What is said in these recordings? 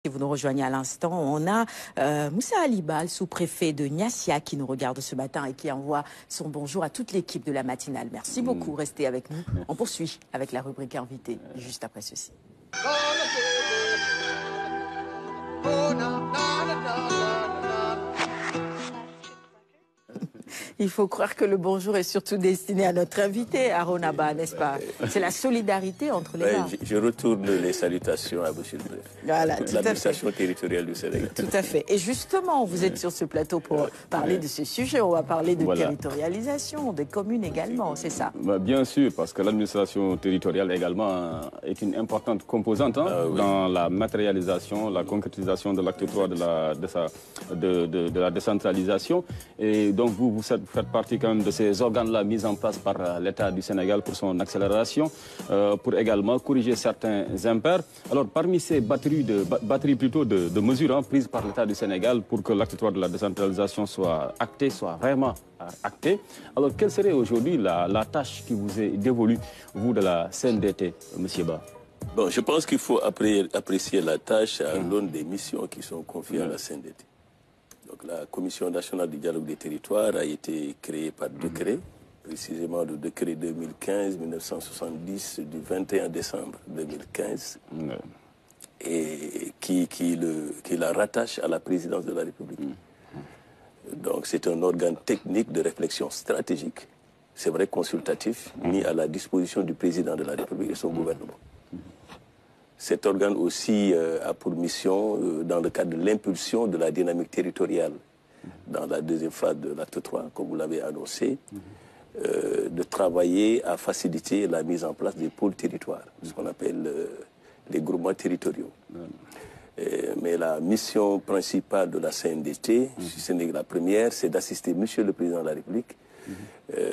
Si vous nous rejoignez à l'instant, on a Moussa Alibal, sous-préfet de Niassia, qui nous regarde ce matin et qui envoie son bonjour à toute l'équipe de la matinale. Merci beaucoup, restez avec nous. On poursuit avec la rubrique invitée, juste après ceci. Il faut croire que le bonjour est surtout destiné à notre invité, Arona Ba, n'est-ce pas? C'est la solidarité entre les Bas. Je retourne les salutations à M. le Préfet. Voilà, l'administration territoriale du Sénégal. Tout à fait. Et justement, vous êtes sur ce plateau pour parler de ce sujet. On va parler de territorialisation, des communes également, c'est ça? Bien sûr, parce que l'administration territoriale également est une importante composante dans la matérialisation, la concrétisation de l'acte 3 de la décentralisation. Et donc vous faites partie quand même de ces organes-là mis en place par l'État du Sénégal pour son accélération, pour également corriger certains impairs. Alors parmi ces batteries de mesures prises par l'État du Sénégal pour que l'acte 3 de la décentralisation soit acté, soit vraiment acté. Alors quelle serait aujourd'hui la tâche qui vous est dévolue, vous de la CNDT, M. Ba? Bon, je pense qu'il faut apprécier la tâche à l'aune des missions qui sont confiées à la CNDT. Donc, la Commission nationale du dialogue des territoires a été créée par décret, précisément le décret 2015-1970 du 21 décembre 2015, et qui la rattache à la présidence de la République. Donc c'est un organe technique de réflexion stratégique, c'est vrai consultatif, mis à la disposition du président de la République et son gouvernement. Cet organe aussi a pour mission, dans le cadre de l'impulsion de la dynamique territoriale, dans la deuxième phase de l'acte 3, comme vous l'avez annoncé, de travailler à faciliter la mise en place des pôles territoires, ce qu'on appelle les groupements territoriaux. Mais la mission principale de la CNDT, si ce n'est la première, c'est d'assister Monsieur le Président de la République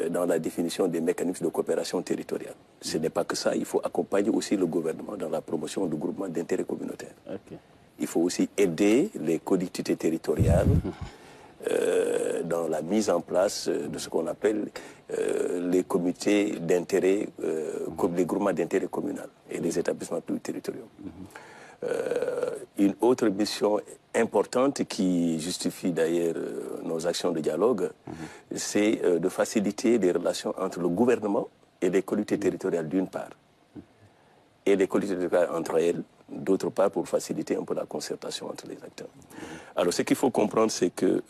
dans la définition des mécanismes de coopération territoriale. Ce n'est pas que ça, il faut accompagner aussi le gouvernement dans la promotion du groupement d'intérêt communautaire. Il faut aussi aider les collectivités territoriales dans la mise en place de ce qu'on appelle les comités d'intérêt, les groupements d'intérêt communal et les établissements publics territoriaux. Une autre mission importante qui justifie d'ailleurs nos actions de dialogue, c'est de faciliter les relations entre le gouvernement et les collectivités territoriales d'une part, et les collectivités territoriales entre elles, d'autre part, pour faciliter un peu la concertation entre les acteurs. Alors ce qu'il faut comprendre, c'est que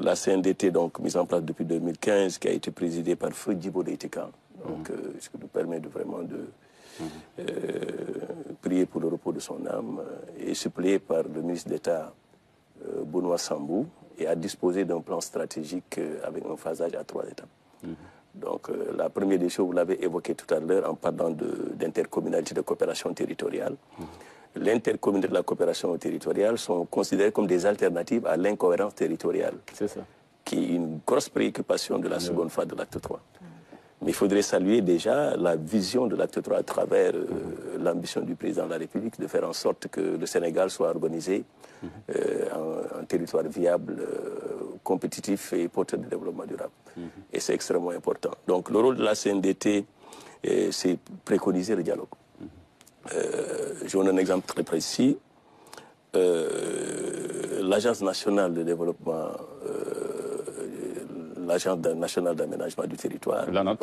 la CNDT, donc mise en place depuis 2015, qui a été présidée par Feu Djibo Leïtika, donc ce qui nous permet vraiment de prier pour le repos de son âme, est suppléé par le ministre d'État Benoît Sambou et a disposé d'un plan stratégique avec un phasage à 3 étapes. Donc la première des choses, vous l'avez évoqué tout à l'heure en parlant d'intercommunalité de coopération territoriale. L'intercommunalité de la coopération territoriale sont considérées comme des alternatives à l'incohérence territoriale, qui est une grosse préoccupation de la seconde phase de l'acte 3. Mais il faudrait saluer déjà la vision de l'acte 3 à travers l'ambition du président de la République de faire en sorte que le Sénégal soit organisé en territoire viable, compétitif et porteur de développement durable. Et c'est extrêmement important. Donc le rôle de la CNDT, c'est préconiser le dialogue. Je vous donne un exemple très précis. L'Agence nationale de développement l'Agence nationale d'aménagement du territoire, l'ANAT,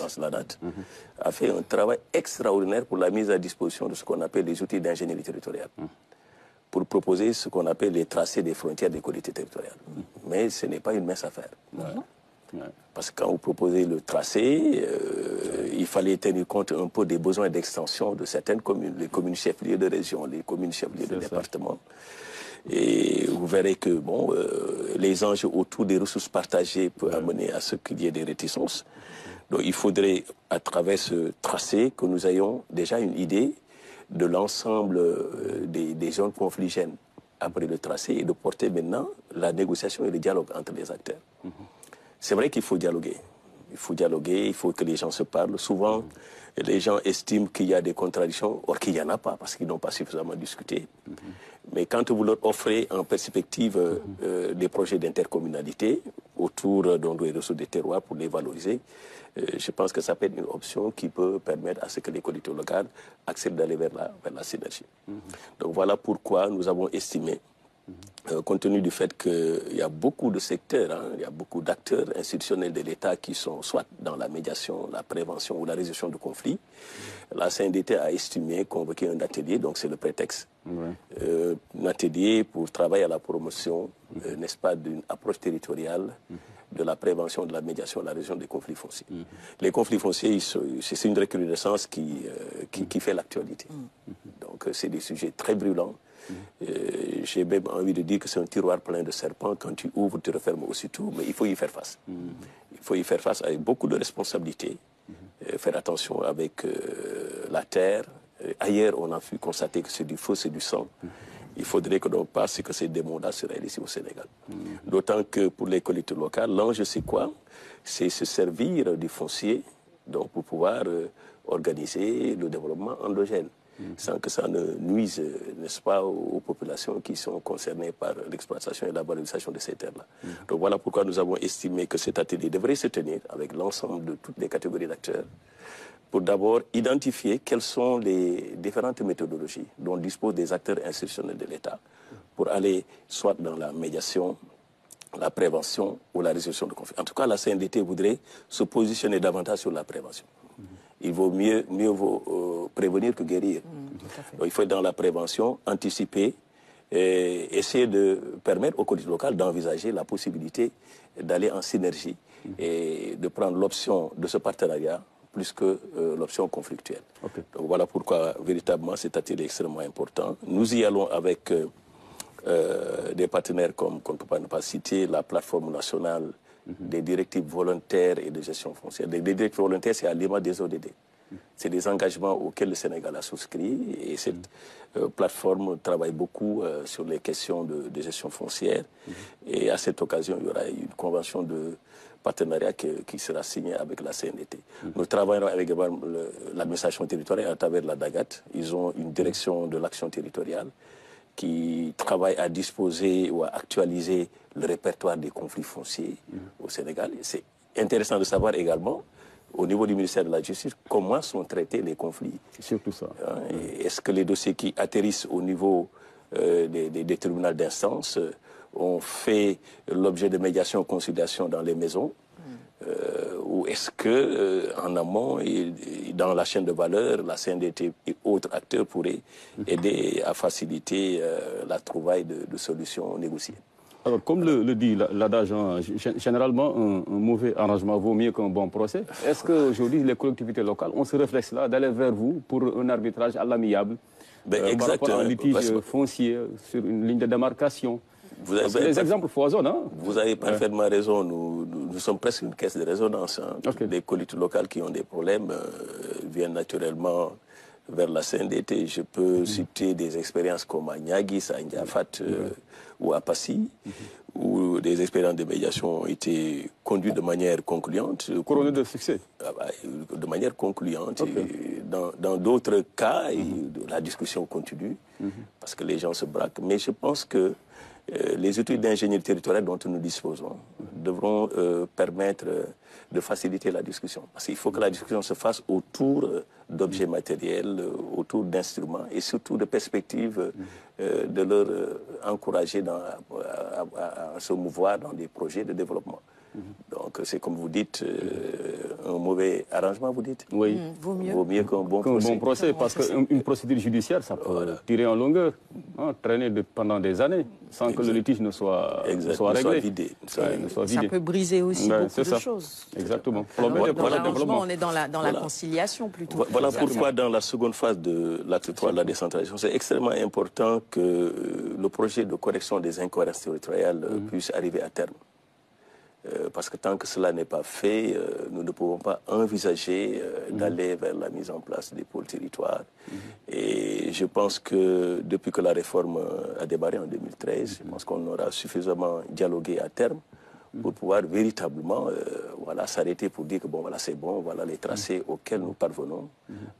a fait un travail extraordinaire pour la mise à disposition de ce qu'on appelle les outils d'ingénierie territoriale, pour proposer ce qu'on appelle les tracés des frontières des collectivités territoriales. Mais ce n'est pas une mince affaire. Parce que quand vous proposez le tracé, il fallait tenir compte un peu des besoins d'extension de certaines communes, les communes chefs-lieux de région, les communes chefs-lieux de département. Et vous verrez que bon, les enjeux autour des ressources partagées peuvent amener à ce qu'il y ait des réticences. Donc il faudrait, à travers ce tracé, que nous ayons déjà une idée de l'ensemble des zones confligènes après le tracé et de porter maintenant la négociation et le dialogue entre les acteurs. C'est vrai qu'il faut dialoguer. Il faut dialoguer, il faut que les gens se parlent. Souvent, les gens estiment qu'il y a des contradictions, or qu'il n'y en a pas, parce qu'ils n'ont pas suffisamment discuté. Mais quand vous leur offrez en perspective des projets d'intercommunalité, autour des ressources des terroirs pour les valoriser. Je pense que ça peut être une option qui peut permettre à ce que les collectivités locales acceptent d'aller vers la synergie. Donc voilà pourquoi nous avons estimé, compte tenu du fait qu'il y a beaucoup de secteurs, il y a beaucoup d'acteurs institutionnels de l'État qui sont soit dans la médiation, la prévention ou la résolution de conflits, la CNDT a estimé convoquer un atelier, donc c'est le prétexte, un atelier pour travailler à la promotion, n'est-ce pas, d'une approche territoriale de la prévention, de la médiation, de la résolution des conflits fonciers. Les conflits fonciers, c'est une recrudescence qui fait l'actualité. Donc c'est des sujets très brûlants. J'ai même envie de dire que c'est un tiroir plein de serpents. Quand tu ouvres, tu refermes aussitôt, mais il faut y faire face. Il faut y faire face avec beaucoup de responsabilités, faire attention avec la terre. Ailleurs, on a pu constater que c'est du feu, c'est du sang. Il faudrait que l'on passe et que ces démons-là se réalisent ici au Sénégal. D'autant que pour les collectivités locales, l'enjeu c'est quoi? C'est se servir du foncier donc, pour pouvoir organiser le développement endogène, sans que ça ne nuise, n'est-ce pas, aux populations qui sont concernées par l'exploitation et la valorisation de ces terres-là. Donc voilà pourquoi nous avons estimé que cet atelier devrait se tenir avec l'ensemble de toutes les catégories d'acteurs, pour d'abord identifier quelles sont les différentes méthodologies dont disposent des acteurs institutionnels de l'État pour aller soit dans la médiation, la prévention ou la résolution de conflits. En tout cas, la CNDT voudrait se positionner davantage sur la prévention. Il vaut mieux prévenir que guérir. Donc, il faut être dans la prévention, anticiper, et essayer de permettre aux collectivités locales d'envisager la possibilité d'aller en synergie et de prendre l'option de ce partenariat plus que l'option conflictuelle. Donc voilà pourquoi véritablement cet atelier est extrêmement important. Nous y allons avec des partenaires comme qu'on ne peut pas citer, la plateforme nationale des directives volontaires et de gestion foncière. Les directives volontaires, c'est à l'image des ODD. C'est des engagements auxquels le Sénégal a souscrit et cette plateforme travaille beaucoup sur les questions de gestion foncière. Et à cette occasion, il y aura une convention de partenariat qui sera signée avec la CNDT. Nous travaillons avec l'administration territoriale à travers la DAGAT. Ils ont une direction de l'action territoriale qui travaille à disposer ou à actualiser le répertoire des conflits fonciers au Sénégal. C'est intéressant de savoir également, au niveau du ministère de la Justice, comment sont traités les conflits. Surtout ça. Est-ce que les dossiers qui atterrissent au niveau des tribunaux d'instance ont fait l'objet de médiation, conciliation dans les maisons, ou est-ce que en amont et dans la chaîne de valeur, la CNDT et autres acteurs pourraient aider à faciliter la trouvaille de solutions négociées? Alors, comme le dit l'adage, généralement, un mauvais arrangement vaut mieux qu'un bon procès. Est-ce qu'aujourd'hui, les collectivités locales ont ce réflexe-là d'aller vers vous pour un arbitrage à l'amiable par rapport à un litige foncier sur une ligne de démarcation? Les exemples foisonnent. Hein? Vous avez parfaitement raison. Nous sommes presque une caisse de résonance. Les collectivités locales qui ont des problèmes viennent naturellement vers la CNDT. Je peux citer des expériences comme à Niaguis, à Ndiafat ou à Passy, où des expériences de médiation ont été conduites de manière concluante. Couronnées de succès. De manière concluante. Dans d'autres cas, la discussion continue, parce que les gens se braquent. Mais je pense que les études d'ingénierie territoriale dont nous disposons devront permettre de faciliter la discussion. Parce qu'il faut que la discussion se fasse autour d'objets matériels, autour d'instruments et surtout de perspectives de leur encourager à se mouvoir dans des projets de développement. Donc c'est comme vous dites, un mauvais arrangement, vous dites? Oui. Vaut mieux qu'un bon procès. Parce qu'une procédure judiciaire, ça peut tirer en longueur, traîner pendant des années, sans que le litige ne soit réglé. Ça peut briser aussi beaucoup de choses. Exactement. Dans l'arrangement, on est dans la conciliation plutôt. Voilà pourquoi dans la seconde phase de l'acte 3 de la décentralisation, c'est extrêmement important que le projet de correction des incohérences territoriales puisse arriver à terme. Parce que tant que cela n'est pas fait, nous ne pouvons pas envisager d'aller vers la mise en place des pôles territoires. Et je pense que depuis que la réforme a démarré en 2013, je pense qu'on aura suffisamment dialogué à terme pour pouvoir véritablement s'arrêter pour dire que bon, voilà, c'est bon, voilà les tracés auxquels nous parvenons,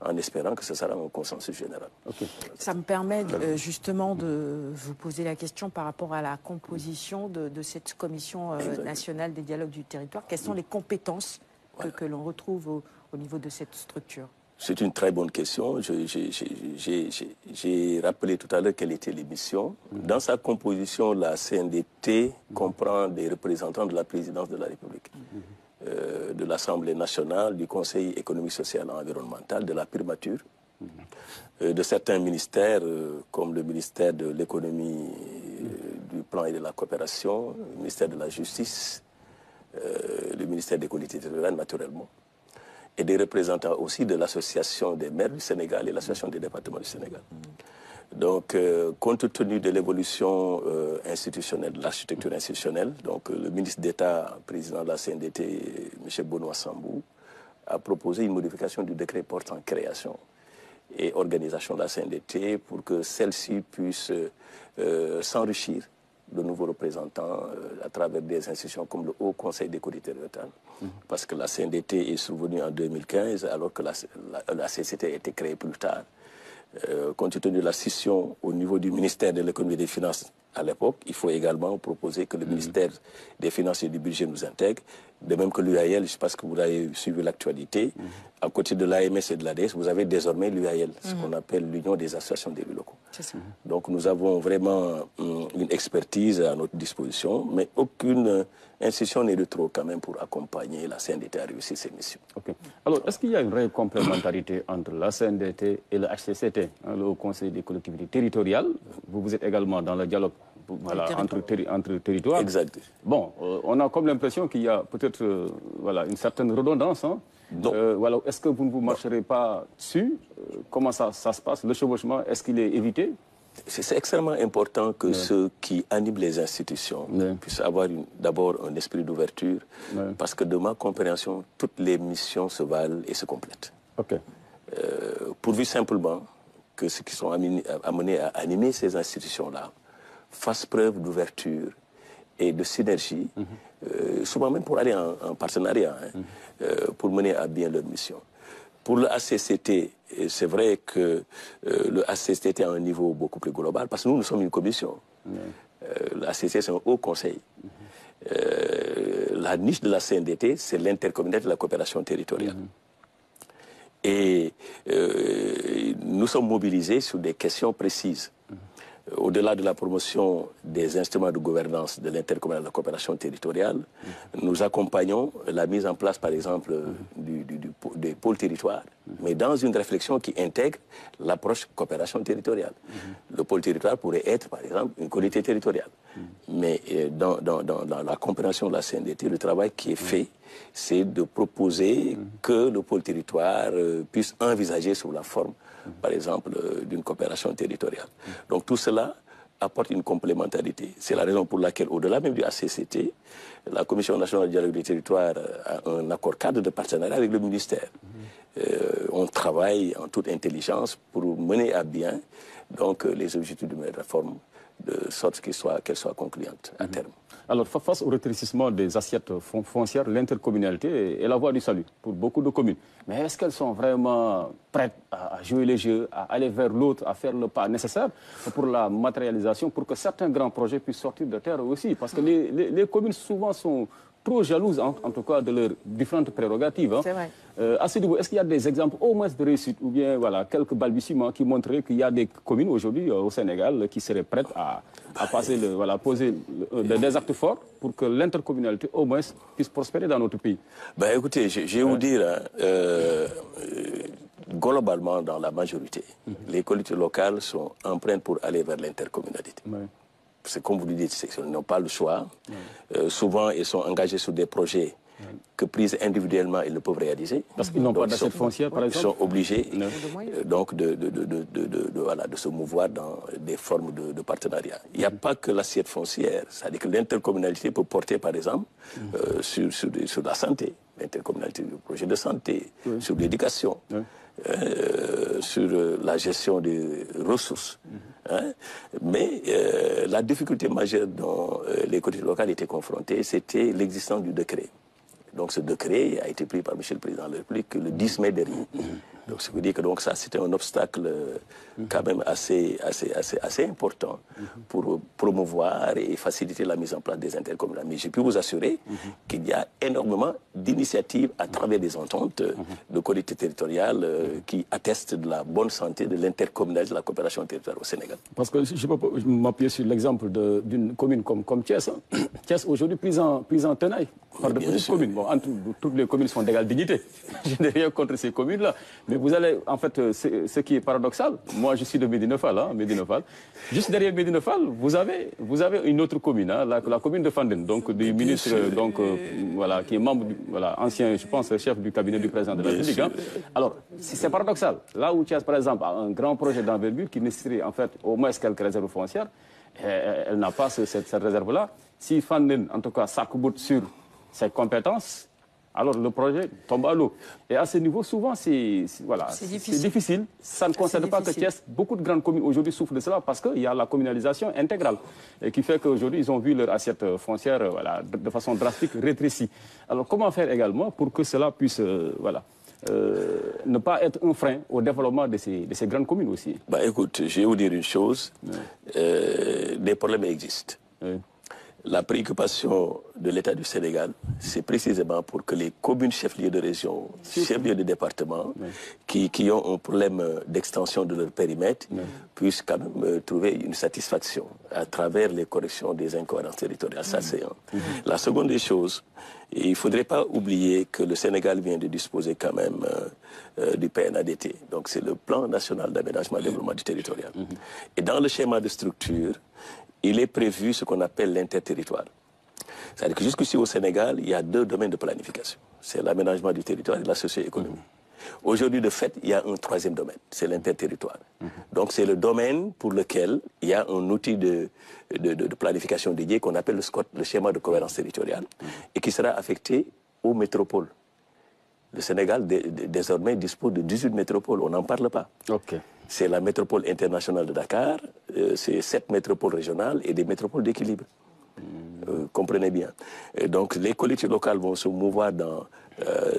en espérant que ce sera un consensus général. Okay. Ça me permet justement de vous poser la question par rapport à la composition de cette commission nationale des dialogues du territoire. Quelles sont les compétences que l'on retrouve au niveau de cette structure? C'est une très bonne question. J'ai rappelé tout à l'heure quelles étaient les missions. Dans sa composition, la CNDT comprend des représentants de la présidence de la République, de l'Assemblée nationale, du Conseil économique, social et environnemental, de la primature, de certains ministères, comme le ministère de l'économie, du plan et de la coopération, le ministère de la justice, le ministère des collectivités territoriales, naturellement, et des représentants aussi de l'Association des maires du Sénégal et l'Association des départements du Sénégal. Donc, compte tenu de l'évolution institutionnelle, de l'architecture institutionnelle, donc le ministre d'État, président de la CNDT, M. Benoît Sambou, a proposé une modification du décret portant création et organisation de la CNDT pour que celle-ci puisse s'enrichir de nouveaux représentants à travers des institutions comme le Haut Conseil des collectivités territoriales. Parce que la CNDT est survenue en 2015, alors que la CCT a été créée plus tard. Compte tenu de la scission au niveau du ministère de l'économie et des finances à l'époque, il faut également proposer que le ministère des Finances et du Budget nous intègre. De même que l'UAL, je pense que vous avez suivi l'actualité, à côté de l'AMS et de l'ADS, vous avez désormais l'UAL, ce qu'on appelle l'Union des associations d'élus locaux. Donc nous avons vraiment une expertise à notre disposition, mais aucune institution n'est de trop quand même pour accompagner la CNDT à réussir ses missions. Okay. Alors, est-ce qu'il y a une vraie complémentarité entre la CNDT et le HCCT, le Conseil des collectivités territoriales? Vous êtes également dans le dialogue entre territoires. Exact. Bon, on a comme l'impression qu'il y a peut-être une certaine redondance. Hein? Est-ce que vous ne vous marcherez pas dessus? Comment ça se passe? Le chevauchement, est-ce qu'il est évité? C'est extrêmement important que ceux qui animent les institutions puissent avoir d'abord un esprit d'ouverture, parce que de ma compréhension, toutes les missions se valent et se complètent. Okay. Pourvu simplement que ceux qui sont amenés à animer ces institutions-là fassent preuve d'ouverture et de synergie, souvent même pour aller en partenariat, pour mener à bien leur mission. Pour le HCCT, c'est vrai que le HCCT est à un niveau beaucoup plus global, parce que nous sommes une commission. Le HCCT, c'est un haut conseil. La niche de la CNDT, c'est l'intercommunalité de la coopération territoriale. Et nous sommes mobilisés sur des questions précises. Au-delà de la promotion des instruments de gouvernance de l'intercommunalité de la coopération territoriale, nous accompagnons la mise en place, par exemple, des pôles territoires, mais dans une réflexion qui intègre l'approche coopération territoriale. Le pôle territoire pourrait être, par exemple, une collectivité territoriale. Mais dans la compréhension de la CNDT, le travail qui est fait, c'est de proposer que le pôle territoire puisse envisager sous la forme, par exemple, d'une coopération territoriale. Donc tout cela apporte une complémentarité. C'est la raison pour laquelle, au-delà même du HCCT, la Commission nationale du dialogue des territoires a un accord cadre de partenariat avec le ministère. On travaille en toute intelligence pour mener à bien donc, les objectifs de la réforme, de sorte qu'elles soient concluantes à terme. Alors, face au rétrécissement des assiettes foncières, l'intercommunalité est la voie du salut pour beaucoup de communes. Mais est-ce qu'elles sont vraiment prêtes à jouer les jeux, à aller vers l'autre, à faire le pas nécessaire pour la matérialisation, pour que certains grands projets puissent sortir de terre aussi? Parce que les communes souvent sont trop jalouses, en tout cas, de leurs différentes prérogatives. Hein. C'est vrai. À ce niveau, est-ce qu'il y a des exemples au moins de réussite ou bien quelques balbutiements qui montreraient qu'il y a des communes aujourd'hui au Sénégal qui seraient prêtes à passer poser des actes forts pour que l'intercommunalité au moins puisse prospérer dans notre pays? Écoutez, je vais vous dire, globalement, dans la majorité, les collectivités locales sont empreintes pour aller vers l'intercommunalité. C'est comme vous le dites, ils n'ont pas le choix. Souvent, ils sont engagés sur des projets que prises individuellement, ils ne peuvent réaliser. Parce qu'ils n'ont pas d'assiette foncière, par exemple. Ils sont obligés donc de se mouvoir dans des formes de partenariat. Il n'y a pas que l'assiette foncière. C'est-à-dire que l'intercommunalité peut porter, par exemple, sur la santé, l'intercommunalité du projet de santé, sur l'éducation. sur la gestion des ressources. Hein. Mais la difficulté majeure dont les collectivités locales étaient confrontées, c'était l'existence du décret. Donc ce décret a été pris par M. le Président de la République le 10 mai dernier. Donc ça veut dire que donc, ça c'était un obstacle quand même assez important pour promouvoir et faciliter la mise en place des intercommunalités. Mais j'ai pu vous assurer qu'il y a énormément d'initiatives à travers des ententes de collectivités territoriales qui attestent de la bonne santé de l'intercommunalité, de la coopération territoriale au Sénégal. Parce que je peux m'appuyer sur l'exemple d'une commune comme Thiès. Hein. Thiès aujourd'hui prise en tenaille par de petites communes. Bon, toutes les communes sont d'égale dignité. Je n'ai rien contre ces communes-là. Mais vous allez, en fait, ce qui est paradoxal, moi je suis de Médina Fall, hein, juste derrière Médina Fall, vous avez une autre commune, hein, la commune de Fandène, donc du ministre, voilà, qui est membre, ancien, je pense, chef du cabinet du président de la République. Hein. Alors, c'est paradoxal. Là où Thiès, par exemple, a un grand projet d'envergure qui nécessiterait en fait au moins quelques réserves foncières, elle n'a pas cette réserve-là. Si Fandène, en tout cas, s'accouboute sur ses compétences, alors le projet tombe à l'eau. Et à ce niveau, souvent, c'est difficile. Ça ne concerne pas que Thiès. Beaucoup de grandes communes aujourd'hui souffrent de cela parce qu'il y a la communalisation intégrale et qui fait qu'aujourd'hui, ils ont vu leur assiette foncière de façon drastique rétrécie. Alors comment faire également pour que cela puisse ne pas être un frein au développement de ces grandes communes aussi? Bah, écoute, je vais vous dire une chose. Des problèmes existent. Oui. La préoccupation de l'État du Sénégal, c'est précisément pour que les communes chefs-lieux de région, chefs-lieux de département, qui ont un problème d'extension de leur périmètre, puissent quand même trouver une satisfaction à travers les corrections des incohérences territoriales. Ça, c'est un. La seconde des choses, il ne faudrait pas oublier que le Sénégal vient de disposer quand même du PNADT. Donc, c'est le Plan national d'aménagement et développement du territorial. Et dans le schéma de structure, il est prévu ce qu'on appelle l'interterritoire. C'est-à-dire que jusqu'ici au Sénégal, il y a deux domaines de planification. C'est l'aménagement du territoire et la socio-économie. Aujourd'hui, de fait, il y a un troisième domaine, c'est l'interterritoire. Donc c'est le domaine pour lequel il y a un outil de planification dédié qu'on appelle le SCOT, le schéma de cohérence territoriale, et qui sera affecté aux métropoles. Le Sénégal, désormais, dispose de 18 métropoles, on n'en parle pas. Okay. C'est la métropole internationale de Dakar, c'est 7 métropoles régionales et des métropoles d'équilibre. Comprenez bien. Et donc les collectivités locales vont se mouvoir dans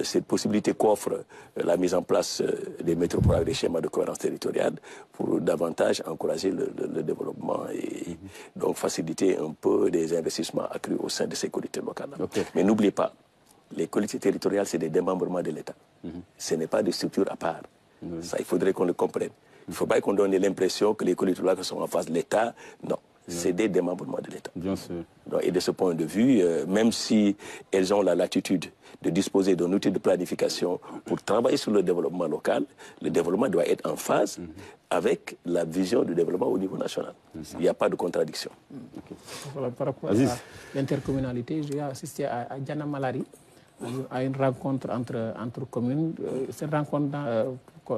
cette possibilité qu'offre la mise en place des métropoles avec des schémas de cohérence territoriale pour davantage encourager le développement et donc faciliter un peu des investissements accrus au sein de ces collectivités locales. Okay. Mais n'oubliez pas, les collectivités territoriales, c'est des démembrements de l'État. Ce n'est pas des structures à part. Ça, il faudrait qu'on le comprenne. Il ne faut pas qu'on donne l'impression que les collectivités locales sont en face de l'État. Non, c'est des démembrements de l'État. Bien sûr. Donc, et de ce point de vue, même si elles ont la latitude de disposer d'un outil de planification pour travailler sur le développement local, le développement doit être en phase avec la vision du développement au niveau national. Il n'y a pas de contradiction. Okay. Voilà, par rapport à l'intercommunalité, j'ai assisté à Diana Malari, à une rencontre entre communes. Cette rencontre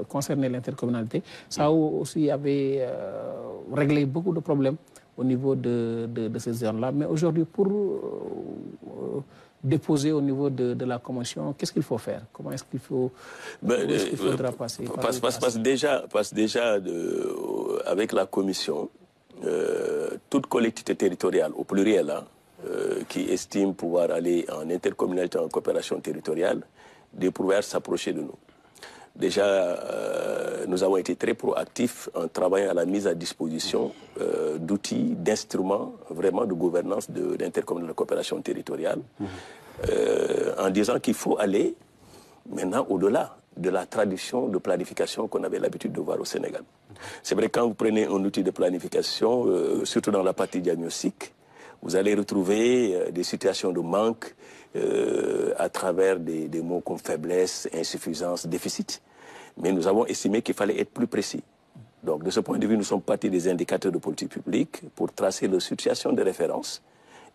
concernait l'intercommunalité. Ça aussi avait réglé beaucoup de problèmes au niveau de ces zones-là. Mais aujourd'hui, pour déposer au niveau de la commission, qu'est-ce qu'il faut faire? Comment est-ce qu'il faudra passer? Passe déjà avec la commission, toute collectivité territoriale, au pluriel, hein, qui estime pouvoir aller en intercommunalité, en coopération territoriale, de pouvoir s'approcher de nous. Déjà, nous avons été très proactifs en travaillant à la mise à disposition d'outils, d'instruments vraiment de gouvernance de l'intercommunalité de coopération territoriale, en disant qu'il faut aller maintenant au-delà de la tradition de planification qu'on avait l'habitude de voir au Sénégal. C'est vrai, quand vous prenez un outil de planification, surtout dans la partie diagnostique, vous allez retrouver des situations de manque à travers des mots comme faiblesse, insuffisance, déficit. Mais nous avons estimé qu'il fallait être plus précis. Donc, de ce point de vue, nous sommes partis des indicateurs de politique publique pour tracer leur situation de référence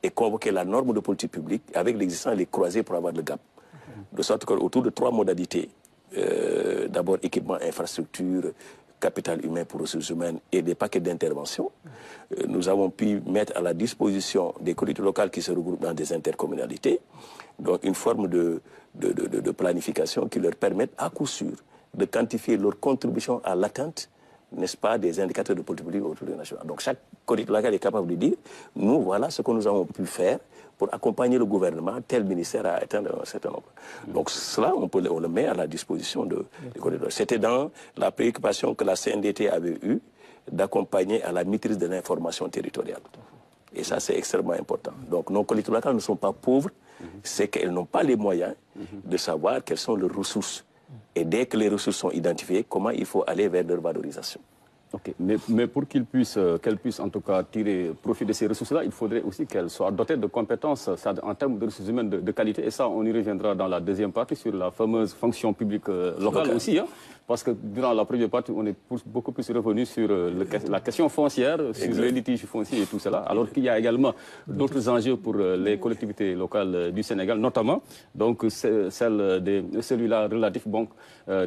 et convoquer la norme de politique publique avec l'existence et les croiser pour avoir le gap. De sorte qu'autour de 3 modalités, d'abord équipement, infrastructure, capital humain pour ressources humaines et des paquets d'intervention, nous avons pu mettre à la disposition des collectivités locales qui se regroupent dans des intercommunalités, donc une forme de planification qui leur permette à coup sûr de quantifier leur contribution à l'atteinte, n'est-ce pas, des indicateurs de politique publique autour du national. Donc chaque collectivité locale est capable de dire, nous, voilà ce que nous avons pu faire pour accompagner le gouvernement, tel ministère à atteindre un certain nombre. Donc cela, on le met à la disposition des collectivités. C'était dans la préoccupation que la CNDT avait eue d'accompagner à la maîtrise de l'information territoriale. Et ça, c'est extrêmement important. Donc nos collectivités locales ne sont pas pauvres, c'est qu'elles n'ont pas les moyens de savoir quelles sont leurs ressources. Et dès que les ressources sont identifiées, comment il faut aller vers leur valorisation. Okay. Mais pour qu'elles puissent en tout cas tirer profit de ces ressources-là, il faudrait aussi qu'elles soient dotées de compétences en termes de ressources humaines de qualité. Et ça, on y reviendra dans la deuxième partie sur la fameuse fonction publique locale aussi. Hein, parce que durant la première partie, on est beaucoup plus revenu sur la question foncière, sur les litiges fonciers et tout cela, alors qu'il y a également d'autres enjeux pour les collectivités locales du Sénégal, notamment donc celui-là relatif, donc,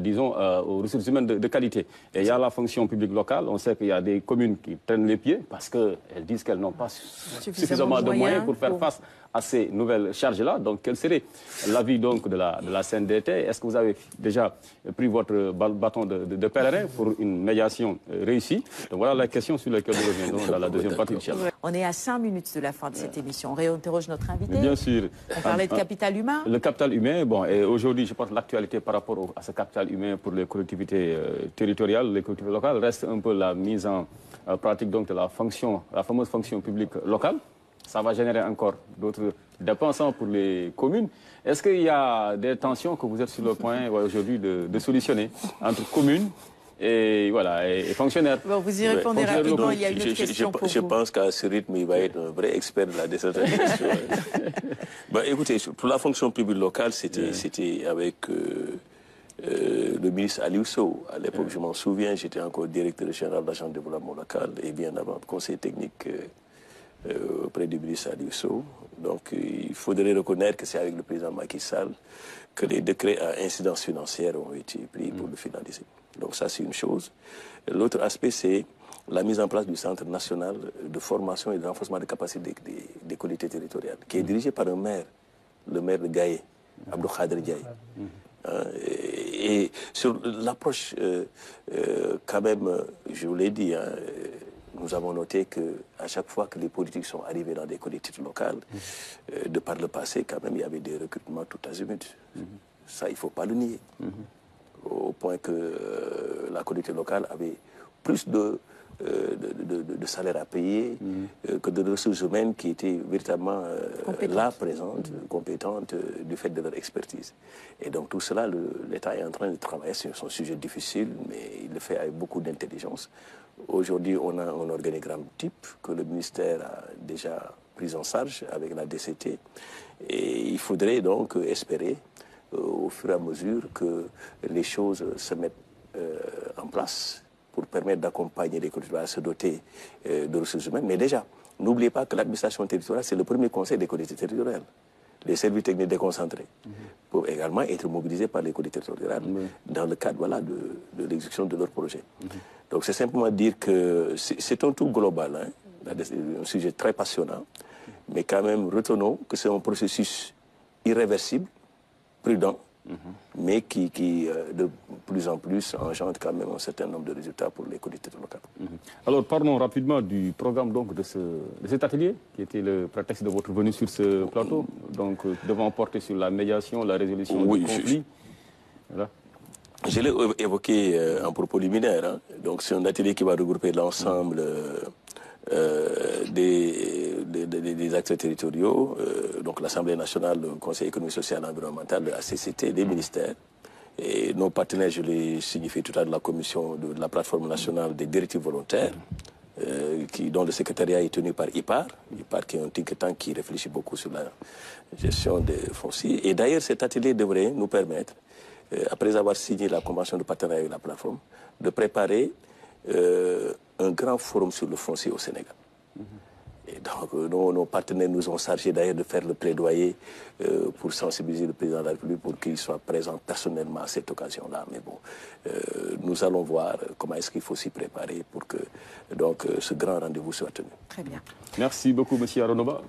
disons, aux ressources humaines de qualité. Et il y a la fonction publique locale. On sait qu'il y a des communes qui traînent les pieds parce qu'elles disent qu'elles n'ont pas suffisamment de moyens pour faire face à ces nouvelles charges-là. Donc, quel serait l'avis donc de la CNDT? Est-ce que vous avez déjà pris votre bâton de pèlerin pour une médiation réussie? Donc, voilà la question sur laquelle nous reviendrons dans la deuxième partie. On est à 5 minutes de la fin de cette émission. On réinterroge notre invité. Bien sûr. On parlait de capital humain. Le capital humain, bon, et aujourd'hui, je pense que l'actualité par rapport à ce capital humain pour les collectivités territoriales, les collectivités locales, reste un peu la mise en pratique donc, de la fameuse fonction publique locale. Ça va générer encore d'autres dépenses pour les communes. Est-ce qu'il y a des tensions que vous êtes sur le point aujourd'hui de solutionner entre communes et fonctionnaires? Bon, vous y répondez rapidement, il y a une autre question pour vous. Je pense qu'à ce rythme, il va être un vrai expert de la décentralisation. Écoutez, pour la fonction publique locale, c'était avec le ministre Aliou Sow. À l'époque, je m'en souviens, j'étais encore directeur général de l'agence de développement local et bien avant, conseiller technique auprès du ministre Aliou Sow. Donc, il faudrait reconnaître que c'est avec le président Macky Sall que les décrets à incidence financière ont été pris pour le finaliser. Donc, ça, c'est une chose. L'autre aspect, c'est la mise en place du Centre national de formation et de renforcement des capacités des collectivités territoriales, qui est dirigé par un maire, le maire de Gaïé, Abdou Khadr Diaye. Et sur l'approche, quand même, je vous l'ai dit, nous avons noté qu'à chaque fois que les politiques sont arrivés dans des collectivités locales, de par le passé, quand même, il y avait des recrutements tout azimut. Ça, il ne faut pas le nier. Au point que la collectivité locale avait plus de salaires à payer que de ressources humaines qui étaient véritablement là, présentes, compétentes, du fait de leur expertise. Et donc tout cela, l'État est en train de travailler sur son sujet difficile, mais il le fait avec beaucoup d'intelligence. Aujourd'hui, on a un organigramme type que le ministère a déjà pris en charge avec la DCT. Et il faudrait donc espérer, au fur et à mesure, que les choses se mettent en place pour permettre d'accompagner les collectivités à se doter de ressources humaines. Mais déjà, n'oubliez pas que l'administration territoriale, c'est le premier conseil des collectivités territoriales. Les services techniques déconcentrés peuvent également être mobilisés par les collectivités territoriales dans le cadre de l'exécution de leurs projets. Donc c'est simplement dire que c'est un tout global, un sujet très passionnant, mais quand même retenons que c'est un processus irréversible, prudent, mais qui de plus en plus engendre quand même un certain nombre de résultats pour les collectivités locales. Alors parlons rapidement du programme donc, de cet atelier, qui était le prétexte de votre venue sur ce plateau, donc devant porter sur la médiation, la résolution du conflit. Voilà. Je l'ai évoqué en propos liminaire. Donc c'est un atelier qui va regrouper l'ensemble des acteurs territoriaux, donc l'Assemblée nationale, le Conseil économique, social et environnemental, la CCT, les ministères. Et nos partenaires, je l'ai signifié tout à l'heure, la commission de la plateforme nationale des directives volontaires, dont le secrétariat est tenu par IPAR, qui est un think tank qui réfléchit beaucoup sur la gestion des fonciers. Et d'ailleurs, cet atelier devrait nous permettre, après avoir signé la convention de partenariat avec la plateforme, de préparer un grand forum sur le foncier au Sénégal. Et donc, nos partenaires nous ont chargé d'ailleurs de faire le plaidoyer pour sensibiliser le président de la République pour qu'il soit présent personnellement à cette occasion-là. Mais bon, nous allons voir comment est-ce qu'il faut s'y préparer pour que ce grand rendez-vous soit tenu. Très bien. Merci beaucoup, M. Aronoba.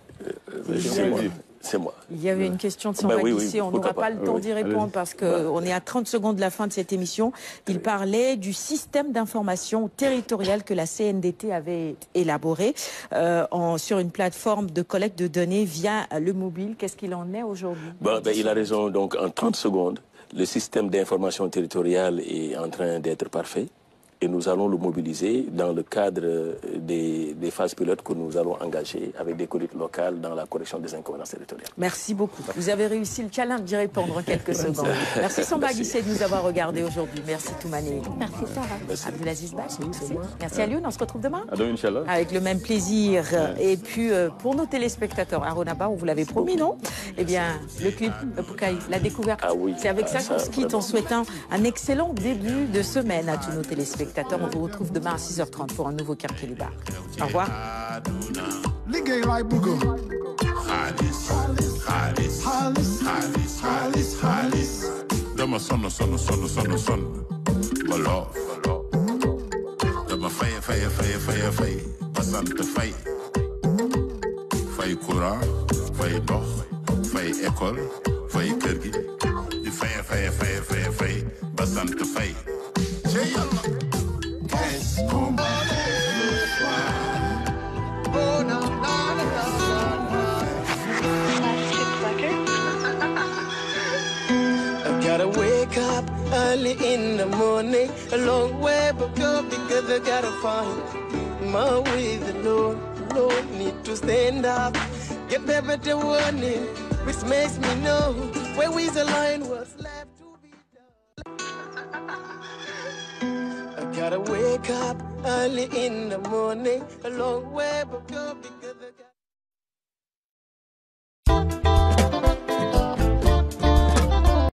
C'est moi. Il y avait une question de Samba Guissé, on n'aura pas le temps d'y répondre parce qu'on est à 30 secondes de la fin de cette émission. Il parlait du système d'information territorial que la CNDT avait élaboré sur une plateforme de collecte de données via le mobile. Qu'est-ce qu'il en est aujourd'hui? Il a raison. Donc, en 30 secondes, le système d'information territoriale est en train d'être parfait. Et nous allons le mobiliser dans le cadre des phases pilotes que nous allons engager avec des collectivités locales dans la correction des inconvéniences territoriales. Merci beaucoup. Vous avez réussi le challenge d'y répondre en quelques secondes. Merci Samba Guissé de nous avoir regardés aujourd'hui. Merci Toumani. Merci Sarah. Abdelaziz Ba. Merci Alioune. On se retrouve demain. À demain, Inch'Allah. Avec le même plaisir. Et puis pour nos téléspectateurs, Aronaba, on vous l'avait promis, non? Eh bien, le clip Poukaï, la découverte. Ah oui. C'est avec ça qu'on se quitte en souhaitant un excellent début de semaine à tous nos téléspectateurs. On vous retrouve demain à 6h30 pour un nouveau Quartier Libre. Au revoir. Gotta wake up early in the morning, a long way but go because I gotta find my way. The Lord need to stand up, get better warning, which makes me know where is the line what's left to be done. I gotta wake up early in the morning, a long way but go because